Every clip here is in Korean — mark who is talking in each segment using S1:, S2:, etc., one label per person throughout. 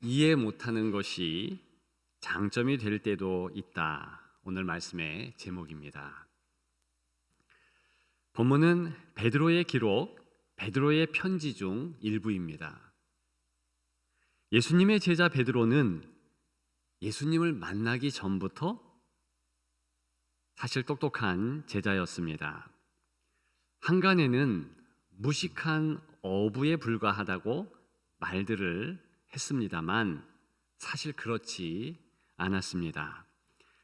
S1: 이해 못하는 것이 장점이 될 때도 있다. 오늘 말씀의 제목입니다. 본문은 베드로의 기록, 베드로의 편지 중 일부입니다. 예수님의 제자 베드로는 예수님을 만나기 전부터 사실 똑똑한 제자였습니다. 한간에는 무식한 어부에 불과하다고 말들을 했습니다만 사실 그렇지 않았습니다.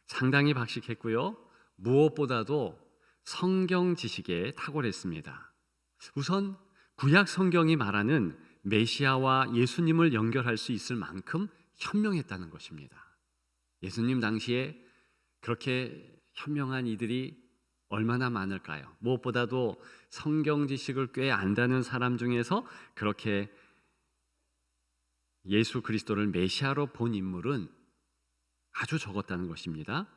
S1: 상당히 박식했고요. 무엇보다도 성경 지식에 탁월했습니다. 우선 구약 성경이 말하는 메시아와 예수님을 연결할 수 있을 만큼 현명했다는 것입니다. 예수님 당시에 그렇게 현명한 이들이 얼마나 많을까요? 무엇보다도 성경 지식을 꽤 안다는 사람 중에서 그렇게 예수 그리스도를 메시아로 본 인물은 아주 적었다는 것입니다.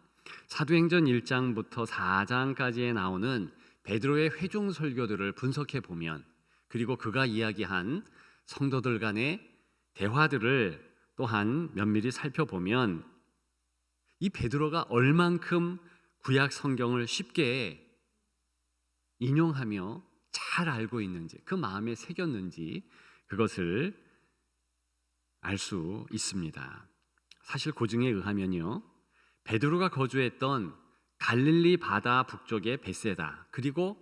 S1: 사도행전 1장부터 4장까지에 나오는 베드로의 회중 설교들을 분석해 보면, 그리고 그가 이야기한 성도들 간의 대화들을 또한 면밀히 살펴보면 이 베드로가 얼만큼 구약 성경을 쉽게 인용하며 잘 알고 있는지, 그 마음에 새겼는지 그것을 알 수 있습니다. 사실 고증에 의하면요, 베드로가 거주했던 갈릴리 바다 북쪽의 벳세다 그리고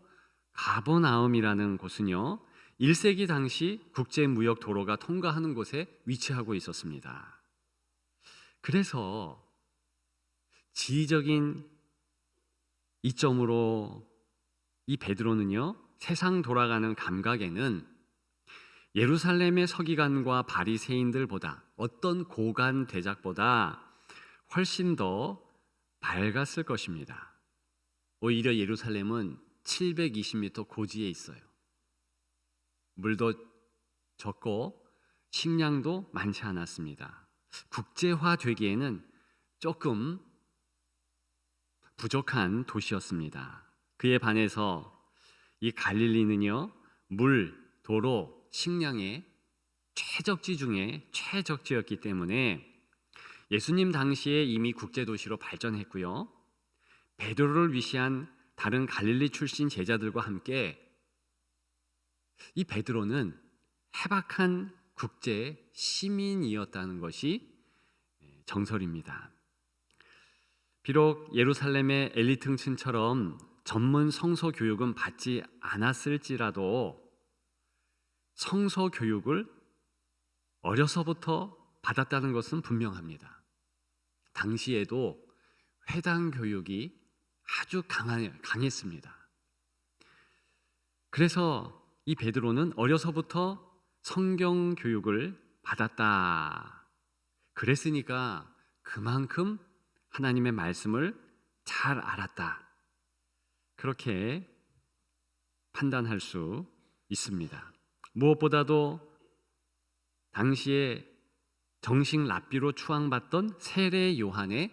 S1: 가버나움이라는 곳은요 1세기 당시 국제무역 도로가 통과하는 곳에 위치하고 있었습니다. 그래서 지리적인 이점으로 이 베드로는요 세상 돌아가는 감각에는 예루살렘의 서기관과 바리새인들보다, 어떤 고관 대작보다 훨씬 더 밝았을 것입니다. 오히려 예루살렘은 720m 고지에 있어요. 물도 적고 식량도 많지 않았습니다. 국제화되기에는 조금 부족한 도시였습니다. 그에 반해서 이 갈릴리는요 물, 도로, 식량의 최적지 중에 최적지였기 때문에 예수님 당시에 이미 국제도시로 발전했고요, 베드로를 위시한 다른 갈릴리 출신 제자들과 함께 이 베드로는 해박한 국제 시민이었다는 것이 정설입니다. 비록 예루살렘의 엘리트층처럼 전문 성서 교육은 받지 않았을지라도 성서 교육을 어려서부터 받았다는 것은 분명합니다. 당시에도 회당 교육이 아주 강했습니다. 그래서 이 베드로는 어려서부터 성경 교육을 받았다. 그랬으니까 그만큼 하나님의 말씀을 잘 알았다. 그렇게 판단할 수 있습니다. 무엇보다도 당시에 정식 랍비로 추앙받던 세례 요한의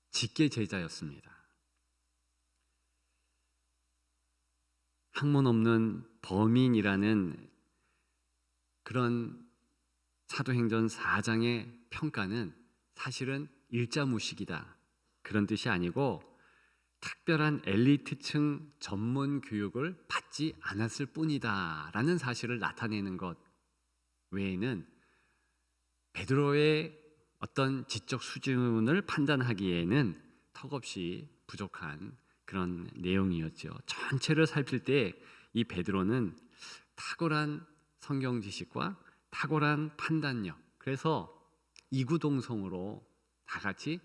S1: 직계 제자였습니다. 학문 없는 범인이라는 그런 사도행전 4장의 평가는 사실은 일자무식이다, 그런 뜻이 아니고 특별한 엘리트층 전문 교육을 받지 않았을 뿐이다 라는 사실을 나타내는 것 외에는 베드로의 어떤 지적 수준을 판단하기에는 턱없이 부족한 그런 내용이었죠. 전체를 살필 때 이 베드로는 탁월한 성경 지식과 탁월한 판단력, 그래서 이구동성으로 다 같이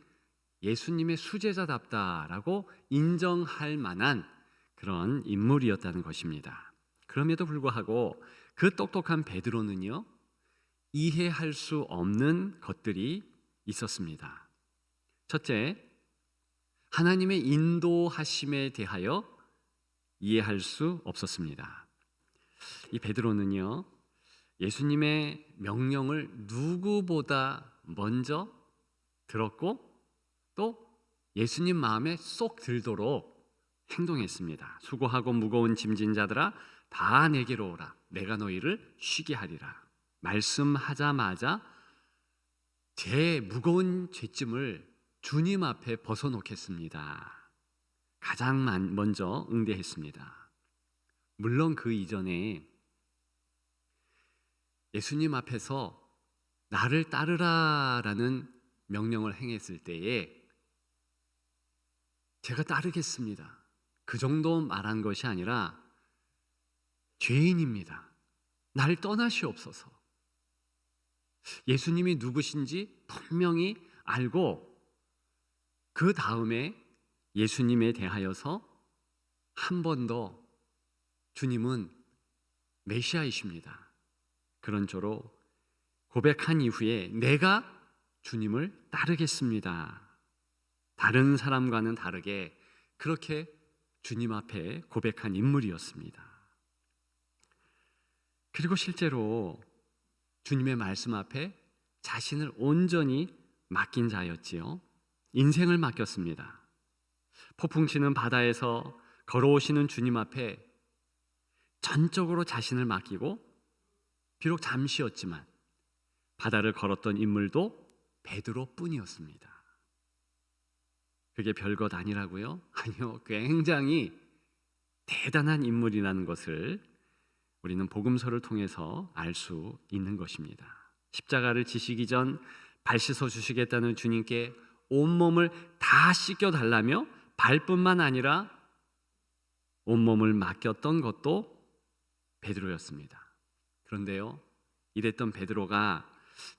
S1: 예수님의 수제자답다라고 인정할 만한 그런 인물이었다는 것입니다. 그럼에도 불구하고 그 똑똑한 베드로는요 이해할 수 없는 것들이 있었습니다. 첫째, 하나님의 인도하심에 대하여 이해할 수 없었습니다. 이 베드로는요 예수님의 명령을 누구보다 먼저 들었고 또 예수님 마음에 쏙 들도록 행동했습니다. 수고하고 무거운 짐진 자들아 다 내게로 오라, 내가 너희를 쉬게 하리라. 말씀하자마자 제 무거운 죄짐을 주님 앞에 벗어놓겠습니다. 가장 먼저 응대했습니다. 물론 그 이전에 예수님 앞에서 나를 따르라라는 명령을 행했을 때에 제가 따르겠습니다. 그 정도 말한 것이 아니라 죄인입니다. 나를 떠나시옵소서. 예수님이 누구신지 분명히 알고 그 다음에 예수님에 대하여서 한 번 더 주님은 메시아이십니다. 그런 조로 고백한 이후에 내가 주님을 따르겠습니다. 다른 사람과는 다르게 그렇게 주님 앞에 고백한 인물이었습니다. 그리고 실제로 주님의 말씀 앞에 자신을 온전히 맡긴 자였지요. 인생을 맡겼습니다. 폭풍 치는 바다에서 걸어오시는 주님 앞에 전적으로 자신을 맡기고 비록 잠시였지만 바다를 걸었던 인물도 베드로뿐이었습니다. 그게 별것 아니라고요? 아니요, 굉장히 대단한 인물이라는 것을 우리는 복음서를 통해서 알 수 있는 것입니다. 십자가를 지시기 전 발 씻어 주시겠다는 주님께 온몸을 다 씻겨달라며 발뿐만 아니라 온몸을 맡겼던 것도 베드로였습니다. 그런데요, 이랬던 베드로가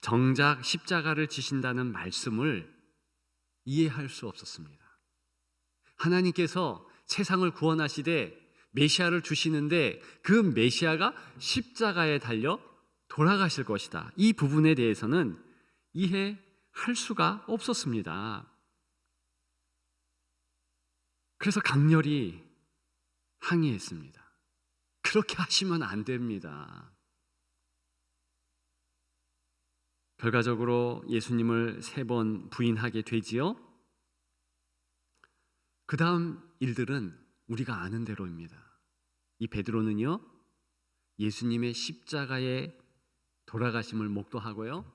S1: 정작 십자가를 지신다는 말씀을 이해할 수 없었습니다. 하나님께서 세상을 구원하시되 메시아를 주시는데 그 메시아가 십자가에 달려 돌아가실 것이다. 이 부분에 대해서는 이해할 수가 없었습니다. 그래서 강렬히 항의했습니다. 그렇게 하시면 안 됩니다. 결과적으로 예수님을 3번 부인하게 되지요. 그 다음 일들은 우리가 아는 대로입니다. 이 베드로는요, 예수님의 십자가에 돌아가심을 목도하고요,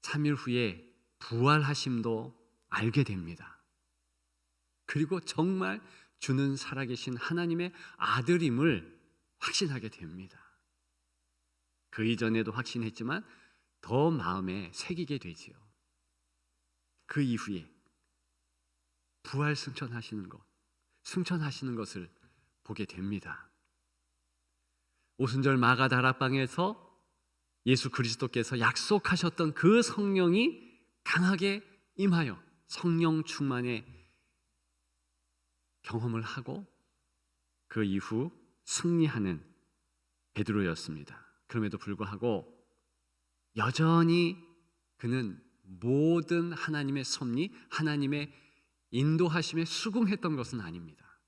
S1: 3일 후에 부활하심도 알게 됩니다. 그리고 정말 주는 살아계신 하나님의 아들임을 확신하게 됩니다. 그 이전에도 확신했지만 더 마음에 새기게 되지요. 그 이후에 부활 승천하시는 것을 보게 됩니다. 오순절 마가 다락방에서 예수 그리스도께서 약속하셨던 그 성령이 강하게 임하여 성령 충만의 경험을 하고 그 이후 승리하는 베드로였습니다. 그럼에도 불구하고 여전히 그는 모든 하나님의 섭리, 하나님의 인도하심에 수긍했던 것은 아닙니다.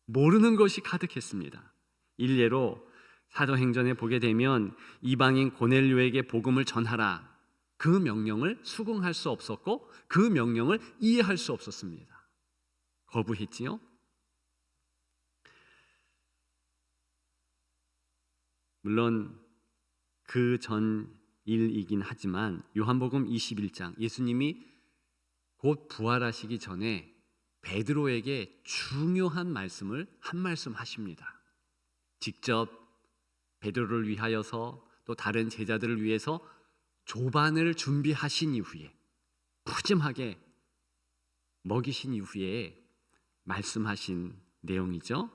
S1: 모르는 것이 가득했습니다. 일례로 사도행전에 보게 되면 이방인 고넬료에게 복음을 전하라, 그 명령을 수긍할 수 없었고 그 명령을 이해할 수 없었습니다. 거부했지요. 물론 그 전 일이긴 하지만 요한복음 21장 예수님이 곧 부활하시기 전에 베드로에게 중요한 말씀을 한 말씀 하십니다. 직접 베드로를 위하여서 또 다른 제자들을 위해서 조반을 준비하신 이후에 푸짐하게 먹이신 이후에 말씀하신 내용이죠.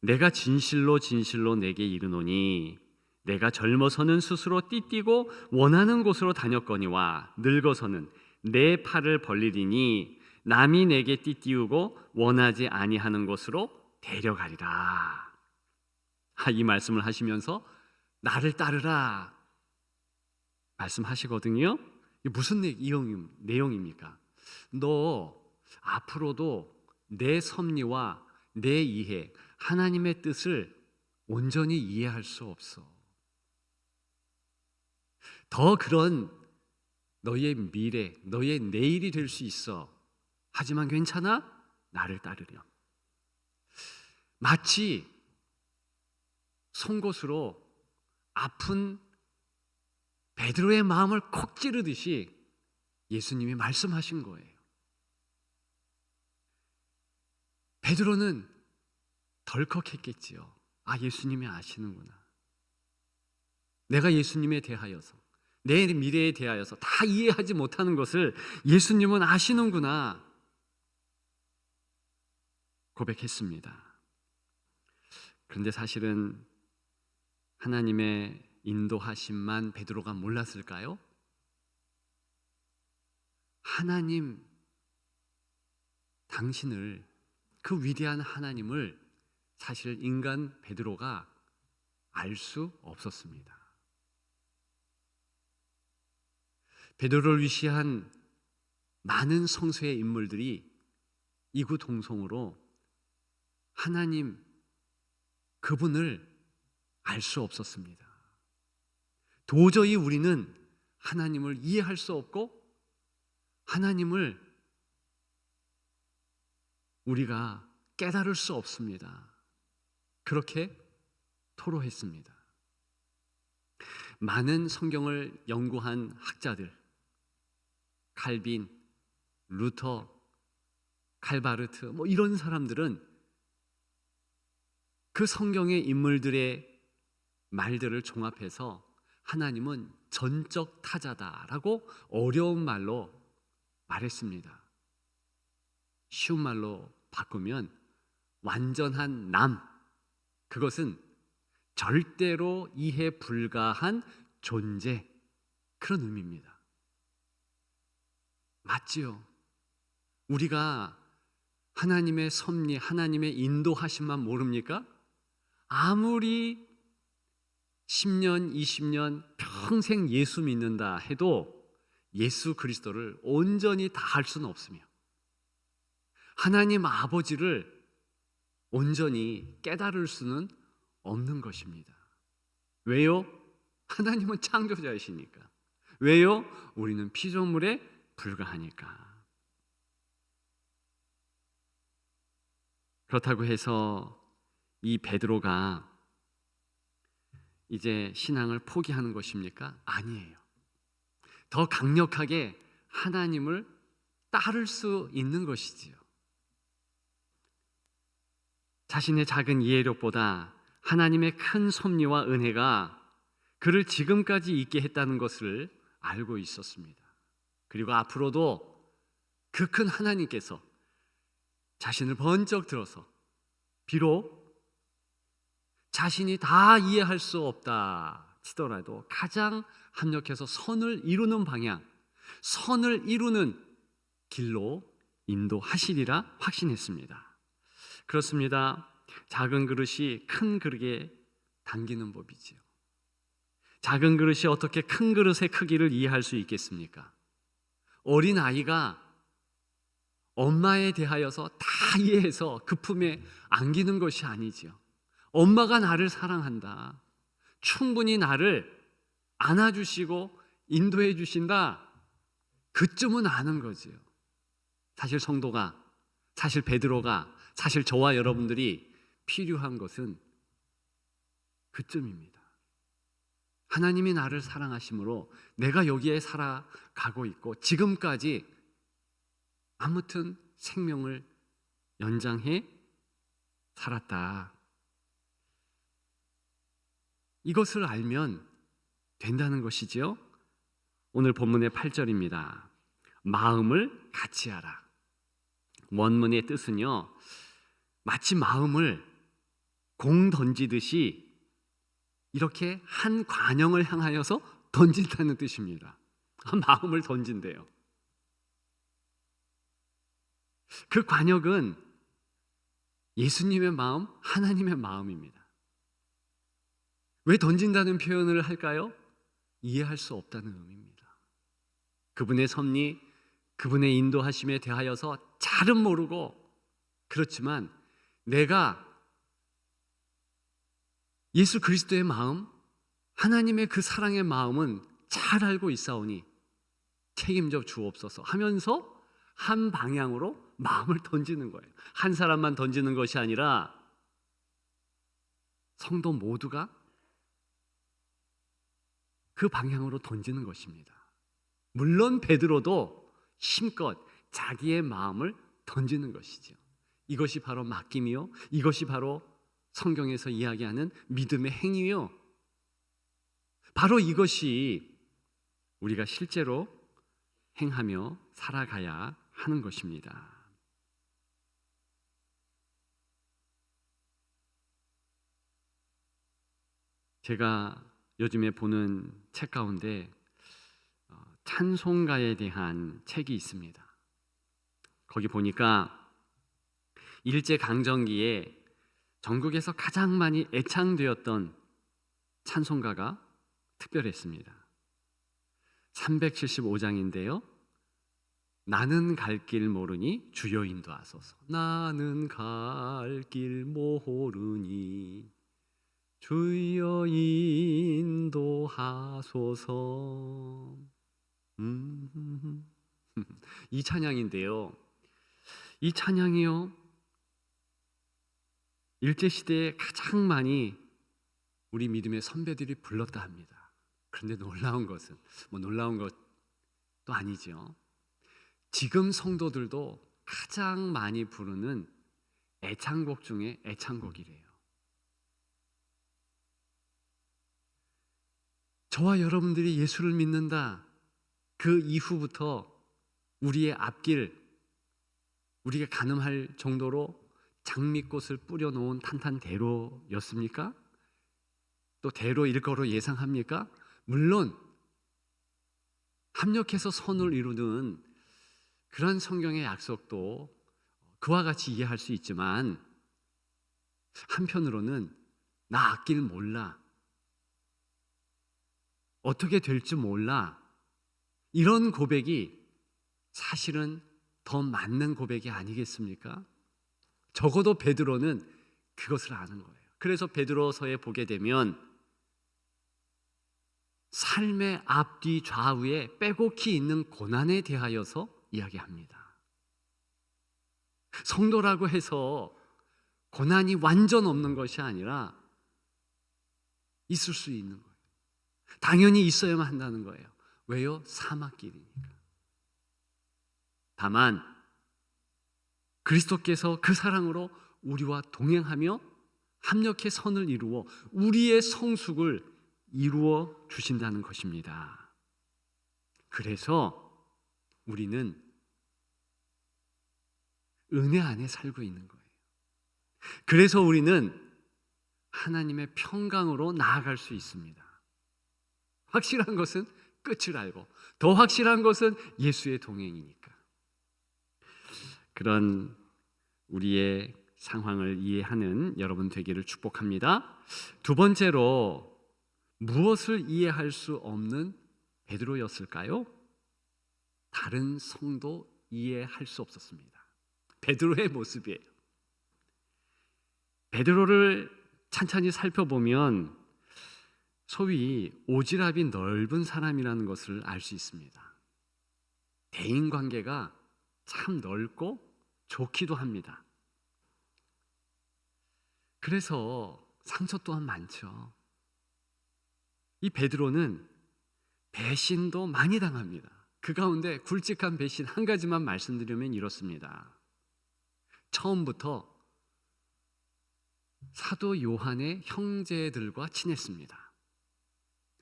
S1: 내가 진실로 진실로 내게 이르노니 내가 젊어서는 스스로 띠띠고 원하는 곳으로 다녔거니와 늙어서는 내 팔을 벌리리니 남이 내게 띠띠우고 원하지 아니하는 곳으로 데려가리라. 이 말씀을 하시면서 나를 따르라 말씀하시거든요. 이게 무슨 내용입니까? 너 앞으로도 내 섭리와 내 이해, 하나님의 뜻을 온전히 이해할 수 없어. 더 그런 너의 미래, 너의 내일이 될 수 있어. 하지만 괜찮아? 나를 따르렴. 마치 송곳으로 아픈 베드로의 마음을 콕 찌르듯이 예수님이 말씀하신 거예요. 베드로는 덜컥했겠지요. 아, 예수님이 아시는구나. 내가 예수님에 대하여서, 내 미래에 대하여서 다 이해하지 못하는 것을 예수님은 아시는구나 고백했습니다. 그런데 사실은 하나님의 인도하심만 베드로가 몰랐을까요? 하나님, 당신을, 그 위대한 하나님을 사실 인간 베드로가 알 수 없었습니다. 베드로를 위시한 많은 성서의 인물들이 이구동성으로 하나님, 그분을 알 수 없었습니다. 도저히 우리는 하나님을 이해할 수 없고 하나님을 우리가 깨달을 수 없습니다. 그렇게 토로했습니다. 많은 성경을 연구한 학자들, 칼빈, 루터, 칼바르트, 이런 사람들은 그 성경의 인물들의 말들을 종합해서 하나님은 전적 타자다라고 어려운 말로 말했습니다. 쉬운 말로 바꾸면 완전한 남, 그것은 절대로 이해 불가한 존재, 그런 의미입니다. 맞지요? 우리가 하나님의 섭리, 하나님의 인도하심만 모릅니까? 아무리 10년, 20년 평생 예수 믿는다 해도 예수 그리스도를 온전히 다 알 수는 없으며 하나님 아버지를 온전히 깨달을 수는 없는 것입니다. 왜요? 하나님은 창조자이시니까. 왜요? 우리는 피조물에 불과하니까. 그렇다고 해서 이 베드로가 이제 신앙을 포기하는 것입니까? 아니에요. 더 강력하게 하나님을 따를 수 있는 것이지요. 자신의 작은 이해력보다 하나님의 큰 섭리와 은혜가 그를 지금까지 있게 했다는 것을 알고 있었습니다. 그리고 앞으로도 그 큰 하나님께서 자신을 번쩍 들어서 비록 자신이 다 이해할 수 없다 치더라도 가장 합력해서 선을 이루는 방향, 선을 이루는 길로 인도하시리라 확신했습니다. 그렇습니다. 작은 그릇이 큰 그릇에 담기는 법이지요. 작은 그릇이 어떻게 큰 그릇의 크기를 이해할 수 있겠습니까? 어린 아이가 엄마에 대하여서 다 이해해서 그 품에 안기는 것이 아니지요. 엄마가 나를 사랑한다, 충분히 나를 안아주시고 인도해 주신다, 그쯤은 아는 거지요. 사실 성도가, 사실 베드로가, 사실 저와 여러분들이 필요한 것은 그쯤입니다. 하나님이 나를 사랑하심으로 내가 여기에 살아가고 있고 지금까지 아무튼 생명을 연장해 살았다. 이것을 알면 된다는 것이지요. 오늘 본문의 8절입니다. 마음을 같이 하라. 원문의 뜻은요, 마치 마음을 공 던지듯이 이렇게 한 관역을 향하여서 던진다는 뜻입니다. 마음을 던진대요. 그 관역은 예수님의 마음, 하나님의 마음입니다. 왜 던진다는 표현을 할까요? 이해할 수 없다는 의미입니다. 그분의 섭리, 그분의 인도하심에 대하여서 잘은 모르고, 그렇지만 내가 예수 그리스도의 마음, 하나님의 그 사랑의 마음은 잘 알고 있사오니 책임져 주옵소서 하면서 한 방향으로 마음을 던지는 거예요. 한 사람만 던지는 것이 아니라 성도 모두가 그 방향으로 던지는 것입니다. 물론 베드로도 힘껏 자기의 마음을 던지는 것이죠. 이것이 바로 맡김이요, 이것이 바로 성경에서 이야기하는 믿음의 행위요, 바로 이것이 우리가 실제로 행하며 살아가야 하는 것입니다. 제가 요즘에 보는 책 가운데 찬송가에 대한 책이 있습니다. 거기 보니까 일제강점기에 전국에서 가장 많이 애창되었던 찬송가가 특별했습니다. 375장인데요. 나는 갈 길 모르니 주여 인도하소서. 나는 갈 길 모르니 주여 인도하소서. 이 찬양인데요. 이 찬양이요, 일제시대에 가장 많이 우리 믿음의 선배들이 불렀다 합니다. 그런데 놀라운 것은, 놀라운 것도 아니죠. 지금 성도들도 가장 많이 부르는 애창곡 중에 애창곡이래요. 저와 여러분들이 예수를 믿는다, 그 이후부터 우리의 앞길, 우리가 가늠할 정도로 장미꽃을 뿌려놓은 탄탄대로였습니까? 또 대로일 거로 예상합니까? 물론 합력해서 선을 이루는 그런 성경의 약속도 그와 같이 이해할 수 있지만, 한편으로는 나 앞길 몰라, 어떻게 될지 몰라, 이런 고백이 사실은 더 맞는 고백이 아니겠습니까? 적어도 베드로는 그것을 아는 거예요. 그래서 베드로서에 보게 되면 삶의 앞뒤 좌우에 빼곡히 있는 고난에 대하여서 이야기합니다. 성도라고 해서 고난이 완전 없는 것이 아니라 있을 수 있는 거예요. 당연히 있어야만 한다는 거예요. 왜요? 사막길이니까. 다만 그리스도께서 그 사랑으로 우리와 동행하며 합력해 선을 이루어 우리의 성숙을 이루어 주신다는 것입니다. 그래서 우리는 은혜 안에 살고 있는 거예요. 그래서 우리는 하나님의 평강으로 나아갈 수 있습니다. 확실한 것은 끝을 알고, 더 확실한 것은 예수의 동행이니까. 그런 우리의 상황을 이해하는 여러분 되기를 축복합니다. 두 번째로, 무엇을 이해할 수 없는 베드로였을까요? 다른 성도 이해할 수 없었습니다. 베드로의 모습이에요. 베드로를 찬찬히 살펴보면 소위 오지랖이 넓은 사람이라는 것을 알 수 있습니다. 대인관계가 참 넓고 좋기도 합니다. 그래서 상처 또한 많죠. 이 베드로는 배신도 많이 당합니다. 그 가운데 굵직한 배신 한 가지만 말씀드리면 이렇습니다. 처음부터 사도 요한의 형제들과 친했습니다.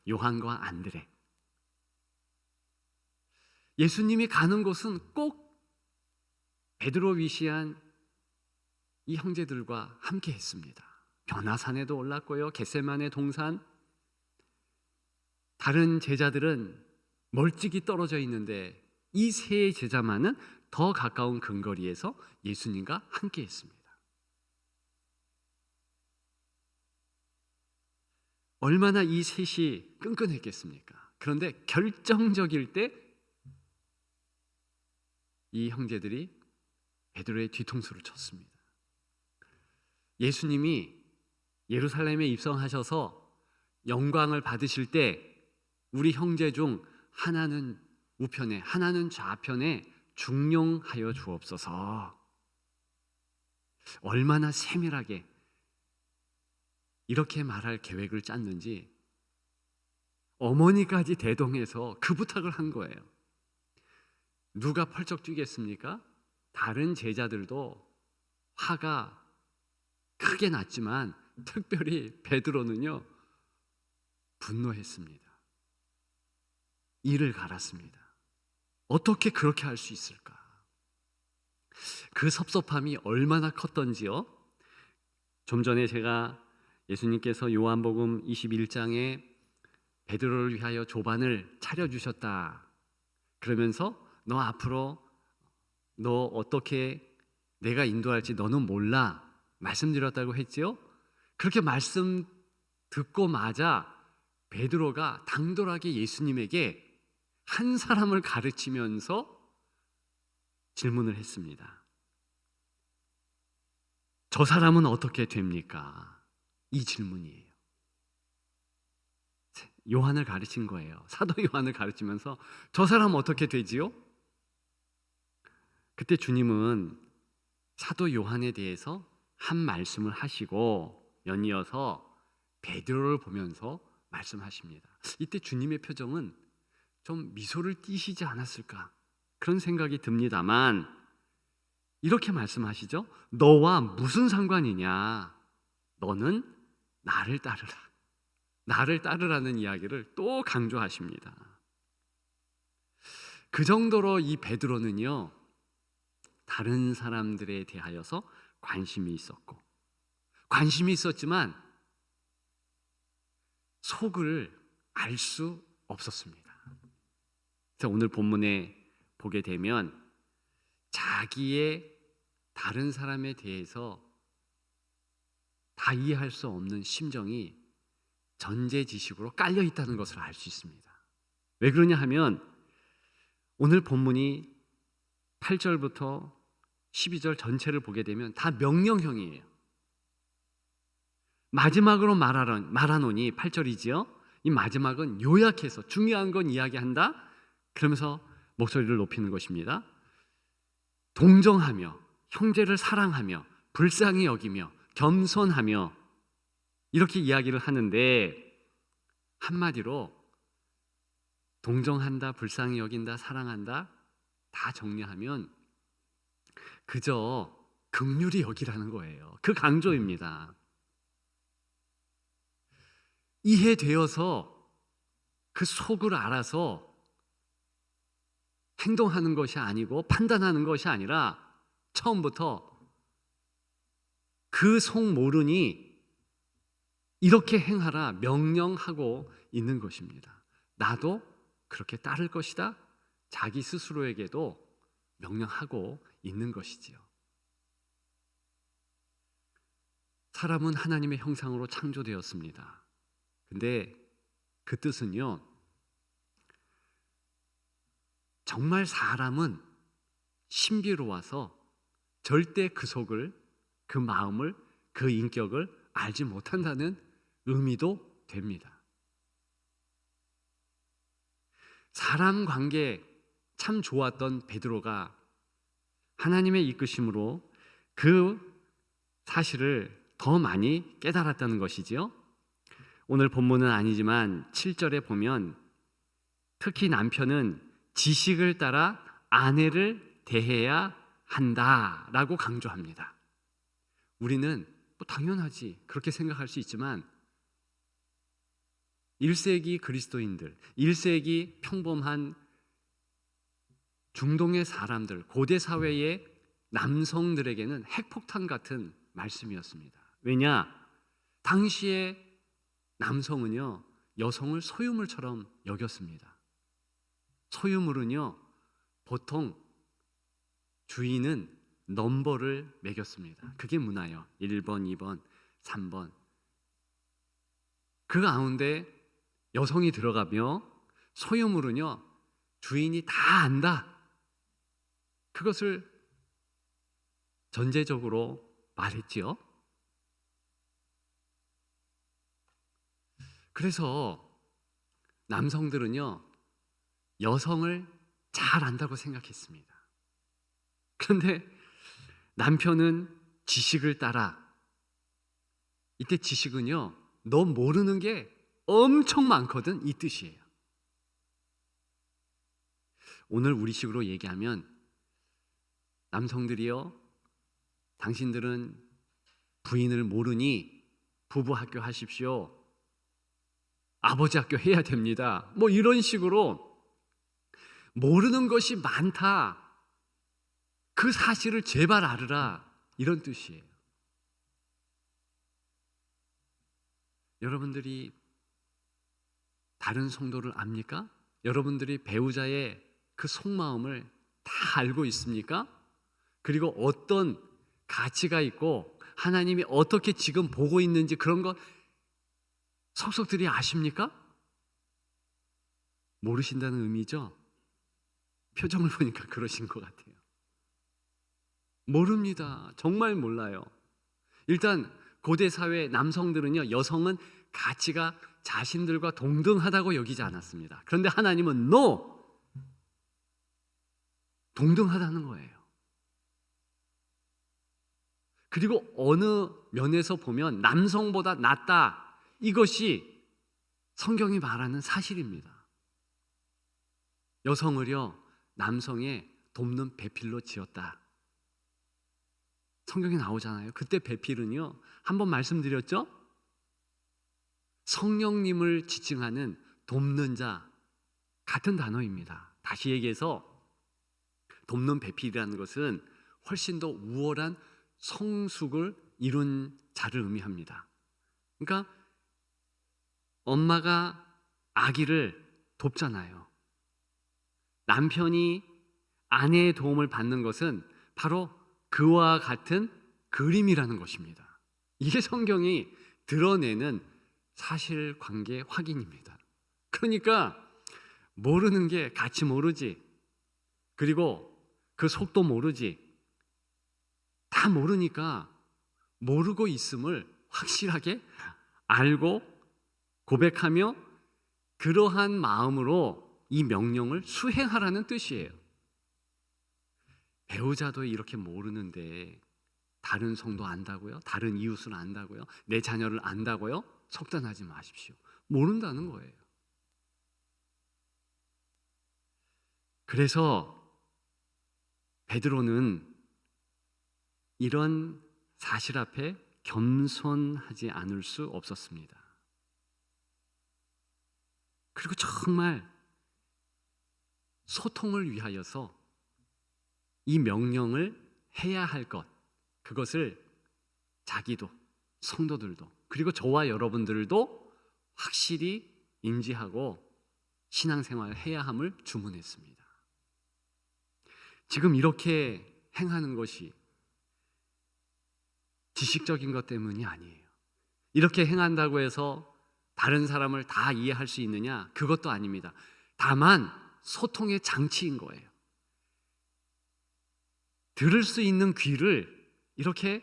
S1: 요한과 안드레. 예수님이 가는 곳은 꼭 베드로 위시한 이 형제들과 함께 했습니다. 변화산에도 올랐고요, 겟세마네 동산. 다른 제자들은 멀찍이 떨어져 있는데 이 세 제자만은 더 가까운 근거리에서 예수님과 함께 했습니다. 얼마나 이 셋이 끈끈했겠습니까? 그런데 결정적일 때 이 형제들이 베드로의 뒤통수를 쳤습니다. 예수님이 예루살렘에 입성하셔서 영광을 받으실 때 우리 형제 중 하나는 우편에 하나는 좌편에 중용하여 주옵소서. 얼마나 세밀하게 이렇게 말할 계획을 짰는지 어머니까지 대동해서 그 부탁을 한 거예요. 누가 펄쩍 뛰겠습니까? 다른 제자들도 화가 크게 났지만 특별히 베드로는요 분노했습니다. 이를 갈았습니다. 어떻게 그렇게 할 수 있을까? 그 섭섭함이 얼마나 컸던지요. 좀 전에 제가 예수님께서 요한복음 21장에 베드로를 위하여 조반을 차려주셨다 그러면서 너 앞으로 너 어떻게 내가 인도할지 너는 몰라 말씀드렸다고 했지요. 그렇게 말씀 듣고마자 베드로가 당돌하게 예수님에게 한 사람을 가르치면서 질문을 했습니다. 저 사람은 어떻게 됩니까? 이 질문이에요. 요한을 가르친 거예요. 사도 요한을 가르치면서 저 사람은 어떻게 되지요? 그때 주님은 사도 요한에 대해서 한 말씀을 하시고 연이어서 베드로를 보면서 말씀하십니다. 이때 주님의 표정은 좀 미소를 띠시지 않았을까 그런 생각이 듭니다만 이렇게 말씀하시죠. 너와 무슨 상관이냐? 너는 나를 따르라. 나를 따르라는 이야기를 또 강조하십니다. 그 정도로 이 베드로는요 다른 사람들에 대하여서 관심이 있었고 관심이 있었지만 속을 알 수 없었습니다. 그래서 오늘 본문에 보게 되면 자기의 다른 사람에 대해서 다 이해할 수 없는 심정이 전제지식으로 깔려 있다는 것을 알 수 있습니다. 왜 그러냐 하면 오늘 본문이 8절부터 12절 전체를 보게 되면 다 명령형이에요. 마지막으로 말하노니 8절이지요. 이 마지막은 요약해서 중요한 건 이야기한다. 그러면서 목소리를 높이는 것입니다. 동정하며 형제를 사랑하며 불쌍히 여기며 겸손하며 이렇게 이야기를 하는데 한마디로 동정한다, 불쌍히 여긴다, 사랑한다 다 정리하면 그저 긍휼히 여기라는 거예요. 그 강조입니다. 이해되어서 그 속을 알아서 행동하는 것이 아니고 판단하는 것이 아니라 처음부터 그 속 모르니 이렇게 행하라 명령하고 있는 것입니다. 나도 그렇게 따를 것이다. 자기 스스로에게도 명령하고 있는 것이지요. 사람은 하나님의 형상으로 창조되었습니다. 근데 그 뜻은요, 정말 사람은 신비로워서 절대 그 속을, 그 마음을, 그 인격을 알지 못한다는 의미도 됩니다. 사람 관계 참 좋았던 베드로가 하나님의 이끄심으로 그 사실을 더 많이 깨달았다는 것이지요. 오늘 본문은 아니지만 7절에 보면 특히 남편은 지식을 따라 아내를 대해야 한다라고 강조합니다. 우리는 뭐 당연하지 그렇게 생각할 수 있지만 1세기 그리스도인들, 1세기 평범한 중동의 사람들, 고대 사회의 남성들에게는 핵폭탄 같은 말씀이었습니다. 왜냐? 당시에 남성은요 여성을 소유물처럼 여겼습니다. 소유물은요 보통 주인은 넘버를 매겼습니다. 그게 문화예요. 1번, 2번, 3번. 그 가운데 여성이 들어가며 소유물은요 주인이 다 안다. 그것을 전제적으로 말했지요. 그래서 남성들은요 여성을 잘 안다고 생각했습니다. 그런데 남편은 지식을 따라, 이때 지식은요 너 모르는 게 엄청 많거든. 이 뜻이에요. 오늘 우리식으로 얘기하면 남성들이요, 당신들은 부인을 모르니 부부 학교 하십시오. 아버지 학교 해야 됩니다. 뭐 이런 식으로 모르는 것이 많다. 그 사실을 제발 알으라. 이런 뜻이에요. 여러분들이 다른 성도를 압니까? 여러분들이 배우자의 그 속마음을 다 알고 있습니까? 그리고 어떤 가치가 있고 하나님이 어떻게 지금 보고 있는지 그런 거 속속들이 아십니까? 모르신다는 의미죠? 표정을 보니까 그러신 것 같아요. 모릅니다. 정말 몰라요. 일단 고대 사회 남성들은요, 여성은 가치가 자신들과 동등하다고 여기지 않았습니다. 그런데 하나님은 no! 동등하다는 거예요. 그리고 어느 면에서 보면 남성보다 낫다. 이것이 성경이 말하는 사실입니다. 여성을요, 남성의 돕는 배필로 지었다. 성경에 나오잖아요. 그때 배필은요, 한번 말씀드렸죠? 성령님을 지칭하는 돕는 자, 같은 단어입니다. 다시 얘기해서 돕는 배필이라는 것은 훨씬 더 우월한 성숙을 이룬 자를 의미합니다. 그러니까 엄마가 아기를 돕잖아요. 남편이 아내의 도움을 받는 것은 바로 그와 같은 그림이라는 것입니다. 이게 성경이 드러내는 사실관계 확인입니다. 그러니까 모르는 게 같이 모르지, 그리고 그 속도 모르지, 다 모르니까 모르고 있음을 확실하게 알고 고백하며 그러한 마음으로 이 명령을 수행하라는 뜻이에요. 배우자도 이렇게 모르는데 다른 성도 안다고요? 다른 이웃을 안다고요? 내 자녀를 안다고요? 속단하지 마십시오. 모른다는 거예요. 그래서 베드로는 이런 사실 앞에 겸손하지 않을 수 없었습니다. 그리고 정말 소통을 위하여서 이 명령을 해야 할 것, 그것을 자기도, 성도들도, 그리고 저와 여러분들도 확실히 인지하고 신앙생활을 해야 함을 주문했습니다. 지금 이렇게 행하는 것이 지식적인 것 때문이 아니에요. 이렇게 행한다고 해서 다른 사람을 다 이해할 수 있느냐? 그것도 아닙니다. 다만 소통의 장치인 거예요. 들을 수 있는 귀를 이렇게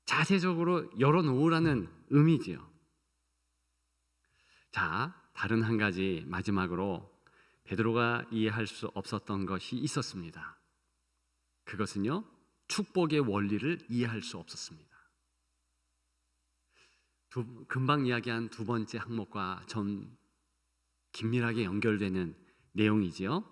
S1: 자세적으로 열어놓으라는 의미지요. 자, 다른 한 가지 마지막으로 베드로가 이해할 수 없었던 것이 있었습니다. 그것은요, 축복의 원리를 이해할 수 없었습니다. 금방 이야기한 두 번째 항목과 좀 긴밀하게 연결되는 내용이지요.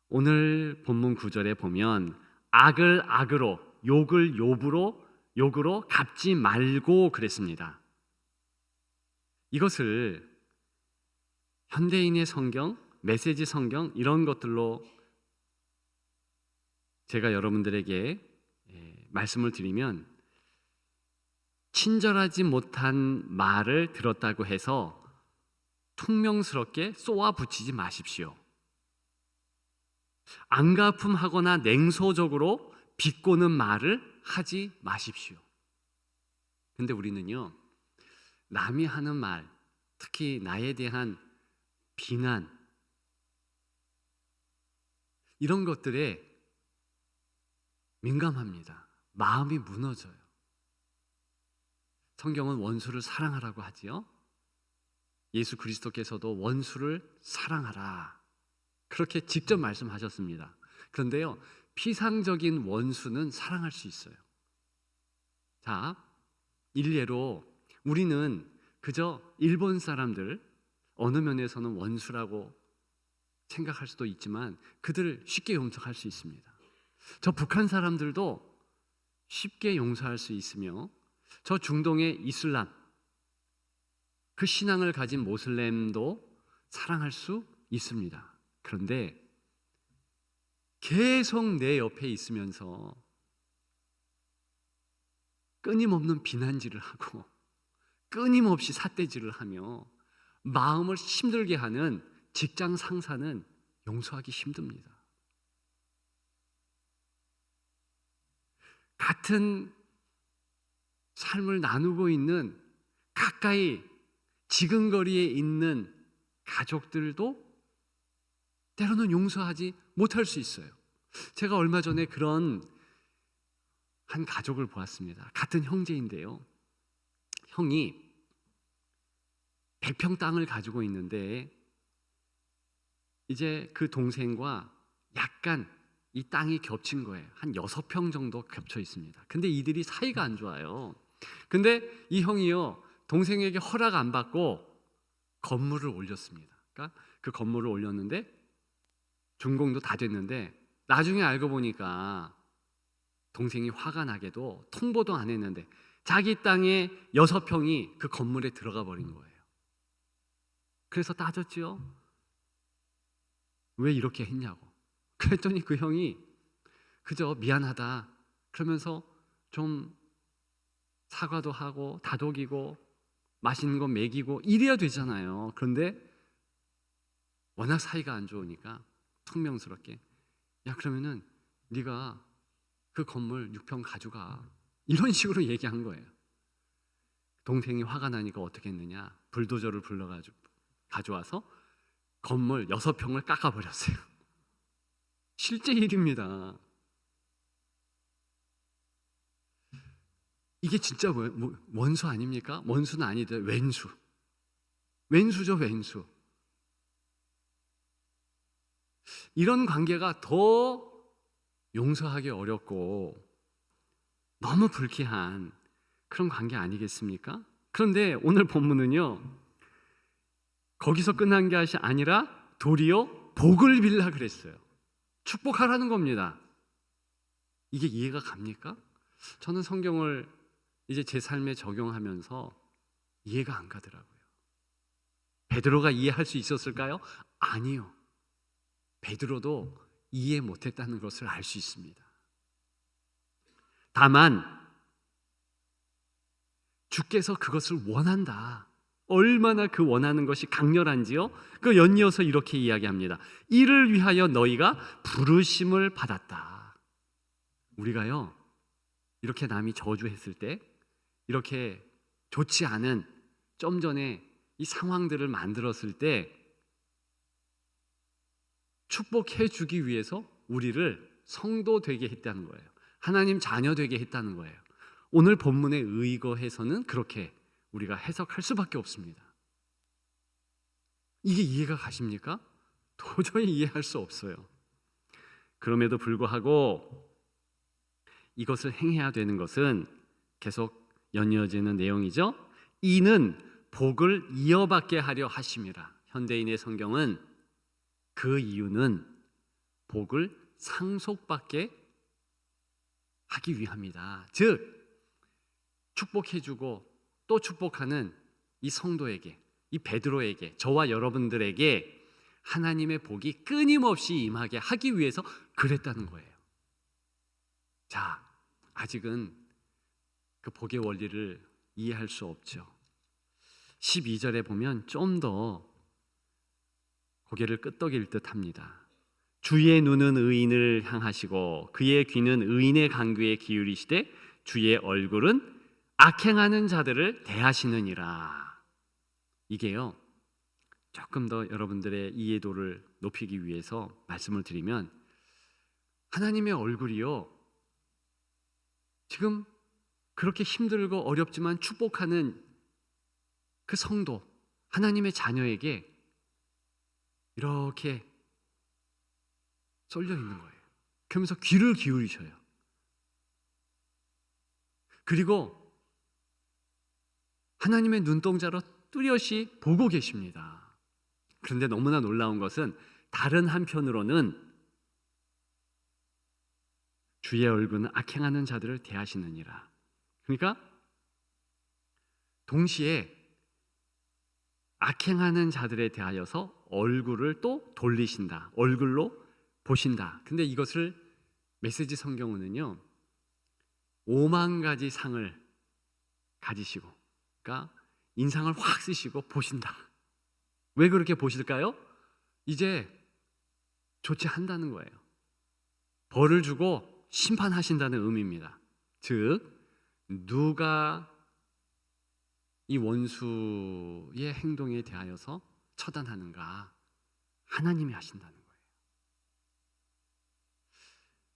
S1: 오늘 본문 9절에 보면 악을 악으로, 욕을 욕으로 갚지 말고 그랬습니다. 이것을 현대인의 성경, 메시지 성경 이런 것들로 제가 여러분들에게 말씀을 드리면, 친절하지 못한 말을 들었다고 해서 퉁명스럽게 쏘아 붙이지 마십시오. 안가품하거나 냉소적으로 비꼬는 말을 하지 마십시오. 근데 우리는요, 남이 하는 말, 특히 나에 대한 비난, 이런 것들에 민감합니다. 마음이 무너져요. 성경은 원수를 사랑하라고 하지요. 예수 그리스도께서도 원수를 사랑하라, 그렇게 직접 말씀하셨습니다. 그런데요, 피상적인 원수는 사랑할 수 있어요. 자, 일례로 우리는 그저 일본 사람들, 어느 면에서는 원수라고 생각할 수도 있지만 그들을 쉽게 용서할 수 있습니다. 저 북한 사람들도 쉽게 용서할 수 있으며, 저 중동의 이슬람, 그 신앙을 가진 모슬렘도 사랑할 수 있습니다. 그런데 계속 내 옆에 있으면서 끊임없는 비난질을 하고 끊임없이 삿대질을 하며 마음을 힘들게 하는 직장 상사는 용서하기 힘듭니다. 같은 삶을 나누고 있는 가까이 지근거리에 있는 가족들도 때로는 용서하지 못할 수 있어요. 제가 얼마 전에 그런 한 가족을 보았습니다. 같은 형제인데요. 형이 100평 땅을 가지고 있는데 이제 그 동생과 약간 이 땅이 겹친 거예요. 한 6평 정도 겹쳐 있습니다. 근데 이들이 사이가 안 좋아요. 근데 이 형이요, 동생에게 허락 안 받고 건물을 올렸습니다. 그러니까 그 건물을 올렸는데 준공도 다 됐는데 나중에 알고 보니까 동생이 화가 나게도 통보도 안 했는데 자기 땅에 6평이 그 건물에 들어가 버린 거예요. 그래서 따졌죠. 왜 이렇게 했냐고. 그랬더니 그 형이 그저 미안하다 그러면서 좀 사과도 하고 다독이고 맛있는 거 먹이고 이래야 되잖아요. 그런데 워낙 사이가 안 좋으니까 퉁명스럽게, 야 그러면은 네가 그 건물 6평 가져가, 이런 식으로 얘기한 거예요. 동생이 화가 나니까 어떻게 했느냐, 불도저를 불러가지고 가져와서 건물 6평을 깎아버렸어요. 실제 일입니다. 이게 진짜 원수 아닙니까? 원수는 아니더라. 왼수. 왼수죠, 왼수. 이런 관계가 더 용서하기 어렵고 너무 불쾌한 그런 관계 아니겠습니까? 그런데 오늘 본문은요, 거기서 끝난 게 아니라 도리어 복을 빌라 그랬어요. 축복하라는 겁니다. 이게 이해가 갑니까? 저는 성경을 이제 제 삶에 적용하면서 이해가 안 가더라고요. 베드로가 이해할 수 있었을까요? 아니요. 베드로도 이해 못했다는 것을 알 수 있습니다. 다만 주께서 그것을 원한다. 얼마나 그 원하는 것이 강렬한지요. 그 연이어서 이렇게 이야기합니다. 이를 위하여 너희가 부르심을 받았다. 우리가요, 이렇게 남이 저주했을 때, 이렇게 좋지 않은 좀 전에 이 상황들을 만들었을 때 축복해 주기 위해서 우리를 성도 되게 했다는 거예요. 하나님 자녀 되게 했다는 거예요. 오늘 본문에 의거해서는 그렇게 우리가 해석할 수밖에 없습니다. 이게 이해가 가십니까? 도저히 이해할 수 없어요. 그럼에도 불구하고 이것을 행해야 되는 것은 계속 연이어지는 내용이죠. 이는 복을 이어받게 하려 하심이라. 현대인의 성경은 그 이유는 복을 상속받게 하기 위함이다. 즉 축복해주고 또 축복하는 이 성도에게, 이 베드로에게, 저와 여러분들에게 하나님의 복이 끊임없이 임하게 하기 위해서 그랬다는 거예요. 자, 아직은 그 복의 원리를 이해할 수 없죠. 12절에 보면 좀 더 고개를 끄덕일 듯 합니다. 주의 눈은 의인을 향하시고 그의 귀는 의인의 간구에 기울이시되 주의 얼굴은 악행하는 자들을 대하시느니라. 이게요, 조금 더 여러분들의 이해도를 높이기 위해서 말씀을 드리면, 하나님의 얼굴이요, 지금 그렇게 힘들고 어렵지만 축복하는 그 성도, 하나님의 자녀에게 이렇게 쏠려 있는 거예요. 그러면서 귀를 기울이셔요. 그리고 하나님의 눈동자로 뚜렷이 보고 계십니다. 그런데 너무나 놀라운 것은 다른 한편으로는 주의 얼굴은 악행하는 자들을 대하시느니라. 그러니까 동시에 악행하는 자들에 대하여서 얼굴을 또 돌리신다. 얼굴로 보신다. 근데 이것을 메시지 성경으로는요, 5만 가지 상을 가지시고, 그러니까 인상을 확 쓰시고 보신다. 왜 그렇게 보실까요? 이제 조치한다는 거예요. 벌을 주고 심판하신다는 의미입니다. 즉, 누가 이 원수의 행동에 대하여서 처단하는가? 하나님이 하신다는 거예요.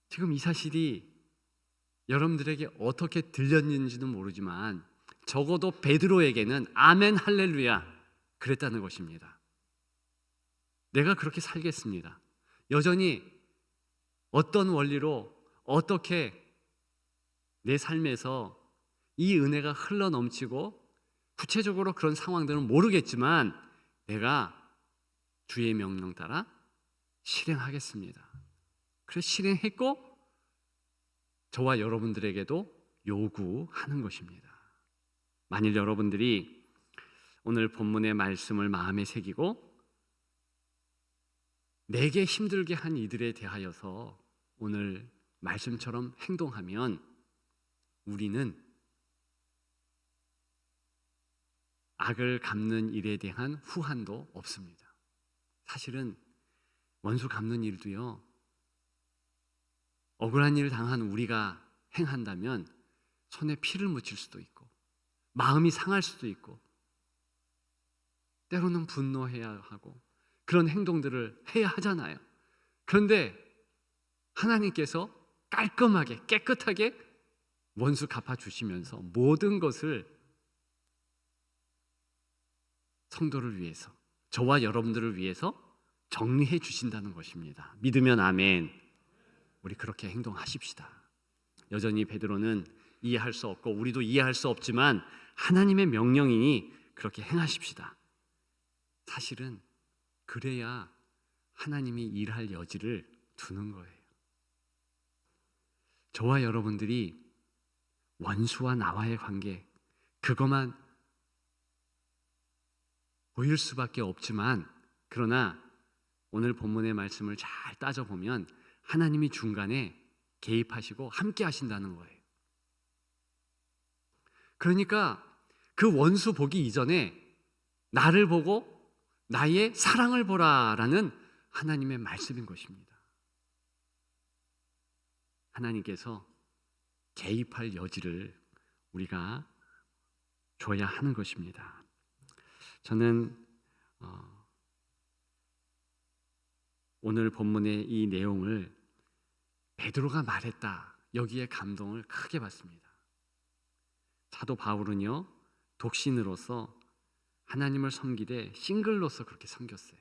S1: 지금 이 사실이 여러분들에게 어떻게 들렸는지는 모르지만 적어도 베드로에게는 아멘 할렐루야 그랬다는 것입니다. 내가 그렇게 살겠습니다. 여전히 어떤 원리로 어떻게 내 삶에서 이 은혜가 흘러넘치고 구체적으로 그런 상황들은 모르겠지만 내가 주의 명령 따라 실행하겠습니다. 그래서 실행했고 저와 여러분들에게도 요구하는 것입니다. 만일 여러분들이 오늘 본문의 말씀을 마음에 새기고 내게 힘들게 한 이들에 대하여서 오늘 말씀처럼 행동하면 우리는 악을 갚는 일에 대한 후환도 없습니다. 사실은 원수 갚는 일도요, 억울한 일을 당한 우리가 행한다면 손에 피를 묻힐 수도 있고 마음이 상할 수도 있고 때로는 분노해야 하고 그런 행동들을 해야 하잖아요. 그런데 하나님께서 깔끔하게 깨끗하게 원수 갚아주시면서 모든 것을 성도를 위해서, 저와 여러분들을 위해서 정리해 주신다는 것입니다. 믿으면 아멘. 우리 그렇게 행동하십시다. 여전히 베드로는 이해할 수 없고 우리도 이해할 수 없지만 하나님의 명령이니 그렇게 행하십시다. 사실은 그래야 하나님이 일할 여지를 두는 거예요. 저와 여러분들이 원수와 나와의 관계, 그것만 보일 수밖에 없지만, 그러나 오늘 본문의 말씀을 잘 따져보면 하나님이 중간에 개입하시고 함께 하신다는 거예요. 그러니까 그 원수 보기 이전에 나를 보고 나의 사랑을 보라라는 하나님의 말씀인 것입니다. 하나님께서 개입할 여지를 우리가 줘야 하는 것입니다. 저는 오늘 본문의 이 내용을 베드로가 말했다, 여기에 감동을 크게 받습니다. 사도 바울은요, 독신으로서 하나님을 섬기되 싱글로서 그렇게 섬겼어요.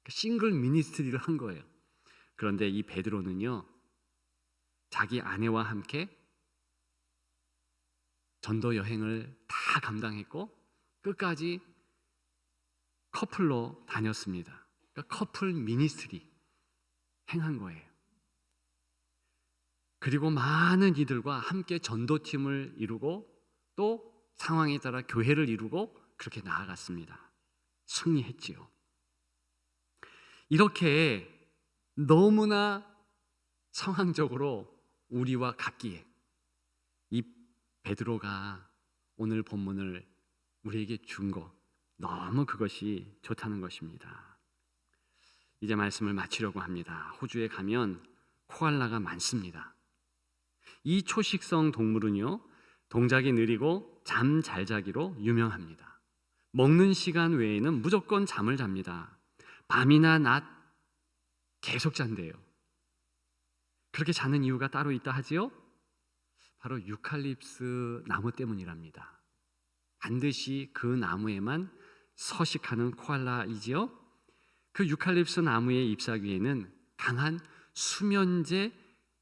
S1: 싱글 미니스트리를 한 거예요. 그런데 이 베드로는요, 자기 아내와 함께 전도 여행을 다 감당했고 끝까지 커플로 다녔습니다. 그러니까 커플 미니스트리 행한 거예요. 그리고 많은 이들과 함께 전도팀을 이루고 또 상황에 따라 교회를 이루고 그렇게 나아갔습니다. 승리했지요. 이렇게 너무나 상황적으로 우리와 같기에 이 베드로가 오늘 본문을 우리에게 준 것, 너무 그것이 좋다는 것입니다. 이제 말씀을 마치려고 합니다. 호주에 가면 코알라가 많습니다. 이 초식성 동물은요, 동작이 느리고 잠 잘 자기로 유명합니다. 먹는 시간 외에는 무조건 잠을 잡니다. 밤이나 낮 계속 잔대요. 그렇게 자는 이유가 따로 있다 하지요? 바로 유칼립스 나무 때문이랍니다. 반드시 그 나무에만 서식하는 코알라이지요. 그 유칼립스 나무의 잎사귀에는 강한 수면제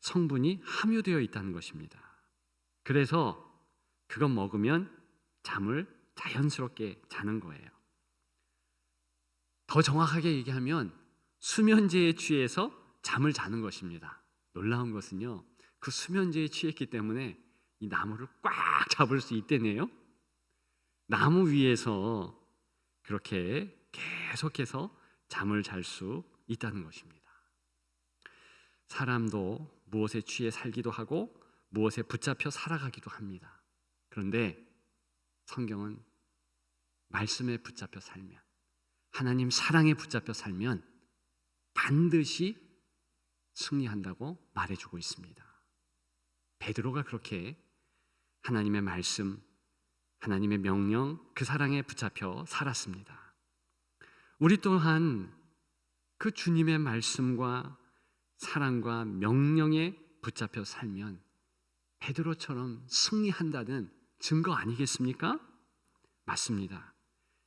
S1: 성분이 함유되어 있다는 것입니다. 그래서 그것 먹으면 잠을 자연스럽게 자는 거예요. 더 정확하게 얘기하면 수면제에 취해서 잠을 자는 것입니다. 놀라운 것은요, 그 수면제에 취했기 때문에 이 나무를 꽉 잡을 수 있대네요. 나무 위에서 그렇게 계속해서 잠을 잘 수 있다는 것입니다. 사람도 무엇에 취해 살기도 하고 무엇에 붙잡혀 살아가기도 합니다. 그런데 성경은 말씀에 붙잡혀 살면, 하나님 사랑에 붙잡혀 살면 반드시 승리한다고 말해주고 있습니다. 베드로가 그렇게 하나님의 말씀, 하나님의 명령, 그 사랑에 붙잡혀 살았습니다. 우리 또한 그 주님의 말씀과 사랑과 명령에 붙잡혀 살면 베드로처럼 승리한다는 증거 아니겠습니까? 맞습니다.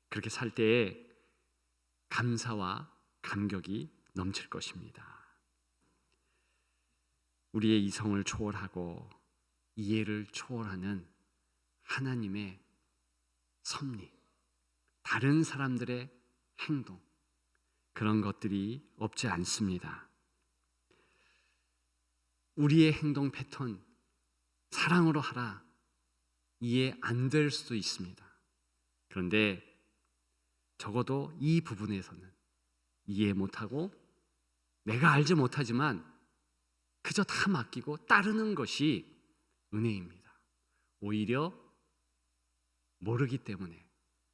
S1: 그렇게 살 때에 감사와 감격이 넘칠 것입니다. 우리의 이성을 초월하고 이해를 초월하는 하나님의 섭리, 다른 사람들의 행동, 그런 것들이 없지 않습니다. 우리의 행동 패턴, 사랑으로 하라, 이해 안 될 수도 있습니다. 그런데 적어도 이 부분에서는 이해 못하고 내가 알지 못하지만 그저 다 맡기고 따르는 것이 은혜입니다. 오히려 모르기 때문에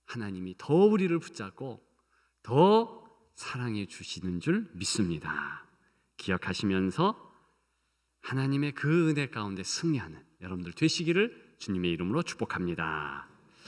S1: 하나님이 더 우리를 붙잡고 더 사랑해 주시는 줄 믿습니다. 기억하시면서 하나님의 그 은혜 가운데 승리하는 여러분들 되시기를 주님의 이름으로 축복합니다.